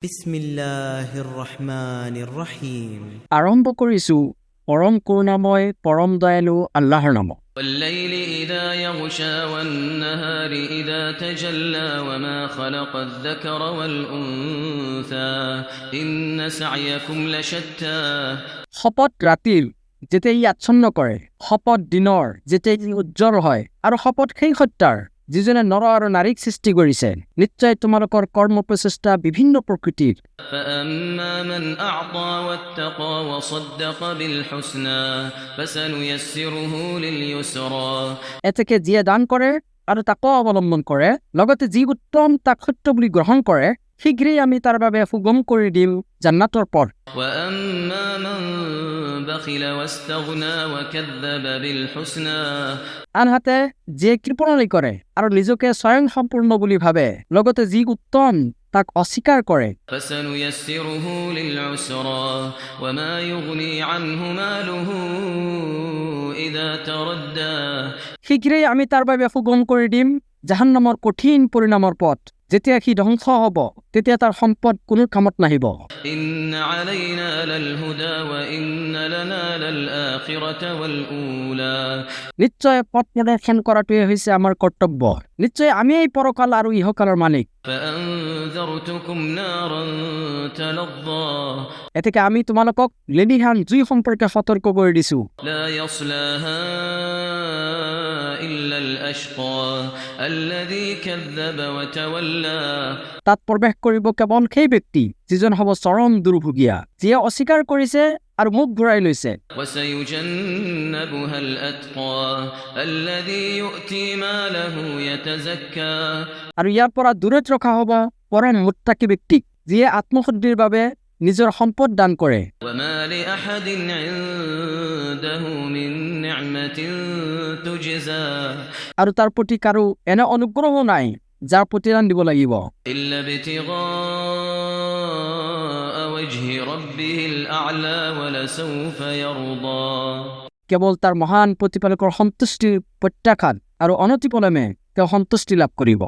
বিসমিল্লাহিৰ ৰহমানিৰ ৰহিম। আৰম্ভ কৰিছোঁ পৰম কৰুণাময় পৰম দয়ালু আল্লাহৰ নামত। والليل إذا يغشى والنهار إذا تجلى وما خلق الذكر والأنثى إن سعيكم لشتى শপত ৰাতিৰ যেতিয়া ই আচ্ছন্ন কৰে, শপত দিনৰ যেতিয়া ই উজ্জ্বল হয়, আৰু শপত সেই সত্যাৰ যিজনে নৰ আৰু নাৰীক সৃষ্টি কৰিছে। নিশ্চয় তোমালোকৰ কৰ্ম প্ৰচেষ্টা বিভিন্ন প্ৰকৃতিৰ। فأما من أعطى واتقى وصدق بالحسنى فسنيسره لليسرى এতেকে যিয়ে দান কৰে আৰু তাকো অৱলম্বন কৰে, লগতে যি উত্তম তাক সত্য বুলি গ্ৰহণ কৰে, শীঘ্ৰেই আমি তাৰ বাবে সুগম কৰি দিম জান্নাতৰ পথ। وأما من بخل واستغنى وكذب بالحسنى আনহাতে যিয়ে কৃপণালি কৰে আৰু নিজকে স্বয়ং সম্পূৰ্ণ বুলি ভাবে, লগতে যি উত্তম তাক অস্বীকাৰ কৰে, فسنيسره للعسرى وما يغني عنه ماله إذا تردى শীঘ্ৰেই আমি তাৰ বাবে সুগম কৰি দিম জাহান্নামৰ কঠিন পৰিণামৰ পথ। যেতিয়া সি ধ্বংস হ'ব, তেতিয়া তাৰ সম্পদ কোনো কামত নাহিব। إن علينا للهدى وإن لنا للآخرة والأولى নিশ্চয় পথ প্ৰদৰ্শন কৰাটোৱে হৈছে আমাৰ কৰ্তব্য। নিশ্চয় আমি এই পৰকাল আৰু ইহকালৰ মালিক। فأنذرتكم نارا تلظى এতেকে আমি তোমালোকক লেলিহান জুই সম্পৰ্কে সতৰ্ক কৰি দিছো। لا يصلاها إلا الأشقى الذي كذب وتولى তাত প্ৰৱেশ কৰিব কেৱল সেই ব্যক্তি যিজন হ'ব চৰম দুৰ্ভোগীয়া, যিয়ে অস্বীকাৰ কৰিছে আৰু মুখ ঘূৰাই লৈছে। وسيجنبها الأتقى الذي يؤتي ماله يتزكى আৰু ইয়াৰ পৰা দূৰত ৰখা হ'ব পৰম মুত্তাকি ব্যক্তিক, যিয়ে আত্মশুদ্ধিৰ বাবে নিজৰ সম্পদ দান কৰে। وما لأحد عنده من نعمة تجزى আৰু তাৰ প্ৰতি কাৰো এনে অনুগ্ৰহো নাই যাৰ প্ৰতিদান দিব লাগিব, إلا ابتغاء وجه ربه الأعلى ولسوف يرضى কেৱল তাৰ মহান প্ৰতিপালকৰ সন্তুষ্টিৰ প্ৰত্যাখ্যান আৰু অনতিপলমে তেওঁ সন্তুষ্টি লাভ কৰিব।